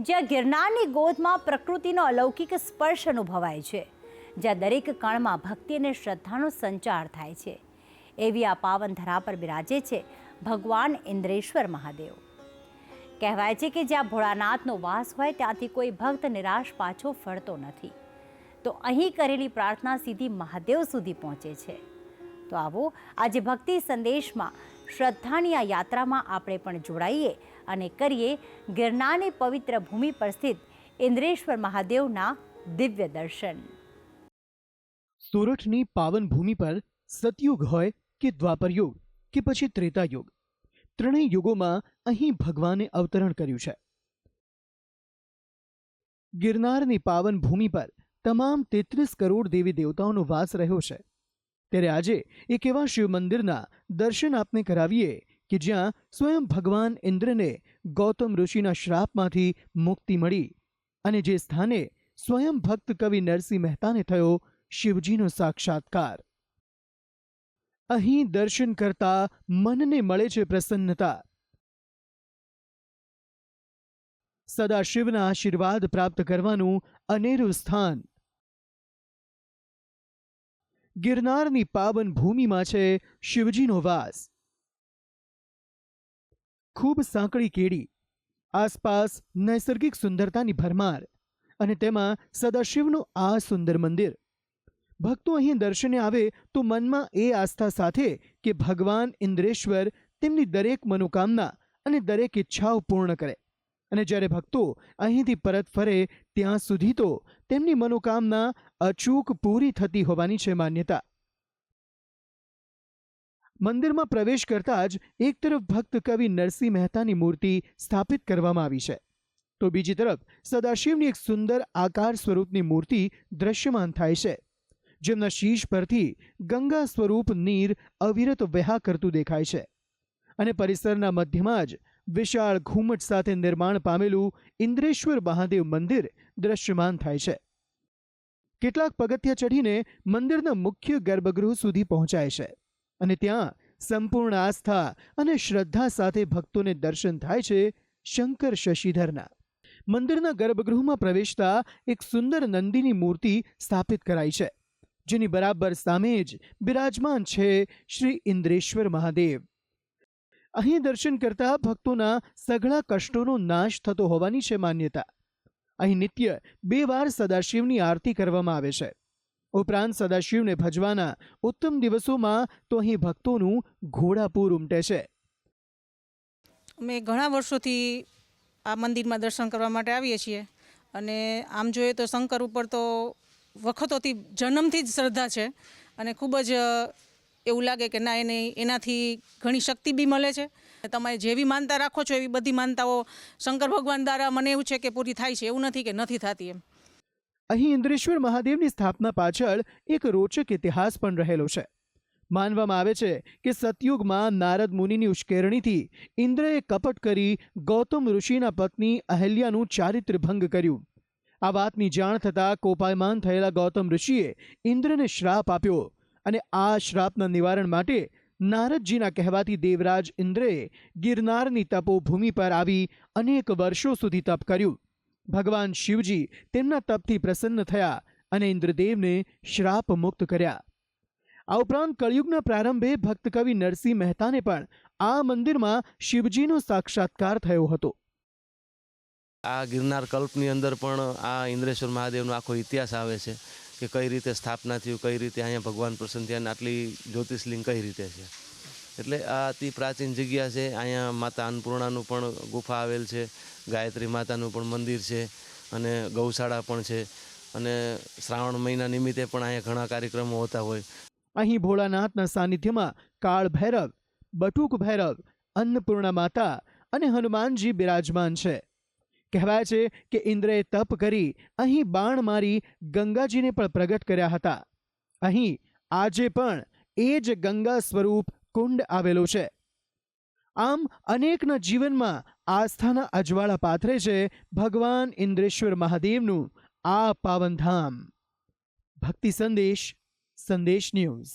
જ્યાં ગિરનારની ગોદમાં પ્રકૃતિનો અલૌકિક સ્પર્શ અનુભવાય છે, જ્યાં દરેક કણમાં ભક્તિ અને શ્રદ્ધાનો સંચાર થાય છે, એવી આ પાવન ધરા પર બિરાજે છે ભગવાન ઇન્દ્રેશ્વર મહાદેવ. કહેવાય છે કે જ્યાં ભોળાનાથનો વાસ હોય ત્યાંથી કોઈ ભક્ત નિરાશ પાછો ફરતો નથી. તો અહીં કરેલી પ્રાર્થના સીધી મહાદેવ સુધી પહોંચે છે. તો આવો આજે ભક્તિ સંદેશમાં શ્રદ્ધાની આ યાત્રામાં આપણે પણ જોડાઈએ અને કરીએ ગિરનારની પવિત્ર ભૂમિ પર સ્થિત ઇન્દ્રેશ્વર મહાદેવના દિવ્ય દર્શન. સોરઠની પાવન ભૂમિ પર સતયુગ હોય કે દ્વાપર યુગ કે પછી ત્રેતા યુગ, ત્રણેય યુગોમાં અહીં ભગવાને અવતરણ કર્યું છે. ગિરનારની પાવન ભૂમિ પર તમામ 33 કરોડ દેવી દેવતાઓનો વાસ રહ્યો છે. ત્યારે આજે એક એવા શિવ મંદિરના દર્શન આપને કરાવીએ કે જ્યાં સ્વયં ભગવાન ઇન્દ્રને ગૌતમ ઋષિના શ્રાપમાંથી મુક્તિ મળી અને જે સ્થાને સ્વયં ભક્ત કવિ નરસિંહ મહેતાને થયો શિવજીનો સાક્ષાત્કાર. અહીં દર્શન કરતા મનને મળે છે પ્રસન્નતા. સદા શિવના આશીર્વાદ પ્રાપ્ત કરવાનું અનેરું સ્થાન. ગિરનારની પાવન ભૂમિમાં છે શિવજીનો વાસ. ખૂબ સાંકડી કેડી, આસપાસ નૈસર્ગિક સુંદરતાની ભરમાર અને તેમાં સદાશિવનું આ સુંદર મંદિર. ભક્તો અહીં દર્શને આવે તો મનમાં એ આસ્થા સાથે કે ભગવાન ઇન્દ્રેશ્વર તેમની દરેક મનોકામના અને દરેક ઈચ્છાઓ પૂર્ણ કરે. અને જ્યારે ભક્તો અહીંથી પરત ફરે ત્યાં સુધી તો તેમની મનોકામના અચૂક પૂરી થતી હોવાની છે માન્યતા. મંદિરમાં પ્રવેશ કરતા જ એક તરફ ભક્ત કવિ નરસિંહ મહેતાની મૂર્તિ સ્થાપિત કરવામાં આવી છે, તો બીજી તરફ સદાશિવની એક સુંદર આકાર સ્વરૂપની મૂર્તિ દ્રશ્યમાન થાય છે, જેમના શીશ પરથી ગંગા સ્વરૂપ નીર અવિરત વહ્યા કરતું દેખાય છે. અને પરિસરના મધ્યમાં જ વિશાળ ઘુમ્મટ સાથે નિર્માણ પામેલું ઇન્દ્રેશ્વર મહાદેવ મંદિર દ્રશ્યમાન થાય છે. કેટલાક પગથિયા ચઢીને મંદિરના મુખ્ય ગર્ભગૃહ સુધી પહોંચાય છે અને ત્યાં સંપૂર્ણ આસ્થા અને શ્રદ્ધા સાથે ભક્તોને દર્શન થાય છે શંકર શશિધરના. મંદિરના ગર્ભગૃહમાં પ્રવેશતા એક સુંદર નંદીની મૂર્તિ સ્થાપિત કરાઈ છે, જેની બરાબર સામે જ બિરાજમાન છે શ્રી ઇન્દ્રેશ્વર મહાદેવ. અહીં દર્શન કરતા ભક્તોના સઘળા કષ્ટોનો નાશ થતો હોવાની છે માન્યતા. અહીં નિત્ય 2 વાર સદાશિવની આરતી કરવામાં આવે છે. ઉપરાંત સદાશિવને ભજવાના ઉત્તમ દિવસોમાં તો અહીં ભક્તોનું ઘોડાપૂર ઉમટે છે. અમે ઘણા વર્ષોથી આ મંદિરમાં દર્શન કરવા માટે આવીએ છીએ અને આમ જોઈએ તો શંકર ઉપર તો વખતોથી જન્મથી જ શ્રદ્ધા છે અને ખૂબ જ એવું લાગે કે ના એનાથી ઘણી શક્તિ બી મળે છે. તમે જેવી માનતા રાખો છો એવી બધી માનતાઓ શંકર ભગવાન દ્વારા મને એવું છે કે પૂરી થાય છે, એવું નથી કે નથી થતી એમ. અહીં ઇન્દ્રેશ્વર મહાદેવની સ્થાપના પાછળ એક રોચક ઇતિહાસ પણ રહેલો છે. માનવામાં આવે છે કે સતયુગમાં નારદ મુનિની ઉશ્કેરણીથી ઇન્દ્રએ કપટ કરી ગૌતમ ઋષિના પત્ની અહલ્યાનું ચારિત્ર્ય ભંગ કર્યું. આ વાતની જાણ થતાં કોપાયમાન થયેલા ગૌતમ ઋષિએ ઇન્દ્રને શ્રાપ આપ્યો અને આ શ્રાપના નિવારણ માટે નારદજીના કહેવાથી દેવરાજ ઇન્દ્રએ ગિરનારની તપોભૂમિ પર આવી અનેક વર્ષો સુધી તપ કર્યું. ભગવાન શિવજી તેમના તપથી પ્રસન્ન થયા અને ઇન્દ્રદેવને શ્રાપ મુક્ત કર્યા. આ ઉપરાંત કળિયુગના પ્રારંભે ભક્ત કવિ નરસિંહ મહેતાને પણ આ મંદિરમાં શિવજીનો સાક્ષાત્કાર થયો હતો. આ ગિરનાર કલ્પની અંદર પણ આ ઇન્દ્રેશ્વર મહાદેવનો આખો ઇતિહાસ આવે છે કે કઈ રીતે સ્થાપના થયું, કઈ રીતે અહીંયા ભગવાન પ્રસન્ન થયા અને આટલી જ્યોતિષલિંગ કઈ રીતે છે. એટલે આ અતિ પ્રાચીન જગ્યા છે. અહીંયા માતા અન્નપૂર્ણાનું પણ ગુફા આવેલ છે, ગાયત્રી માતાનું પણ મંદિર છે અને ગૌશાળા પણ છે અને શ્રાવણ મહિના નિમિત્તે પણ અહીંયા ઘણા કાર્યક્રમો હોતા હોય. અહીં ભોળાનાથના સાનિધ્યમાં કાળ ભૈરવ, બટુક ભૈરવ, અન્નપૂર્ણા માતા અને હનુમાનજી બિરાજમાન છે. કહેવાય છે કે ઇન્દ્રએ તપ કરી અહીં બાણ મારી ગંગાજીને પણ પ્રગટ કર્યા હતા. અહીં આજે પણ એ જ ગંગા સ્વરૂપ કુંડ આવેલો છે. આમ અનેકના જીવનમાં આસ્થાના અજવાળા પાથરે છે ભગવાન ઇન્દ્રેશ્વર મહાદેવનું આ પાવનધામ. ભક્તિ સંદેશ, સંદેશ ન્યૂઝ.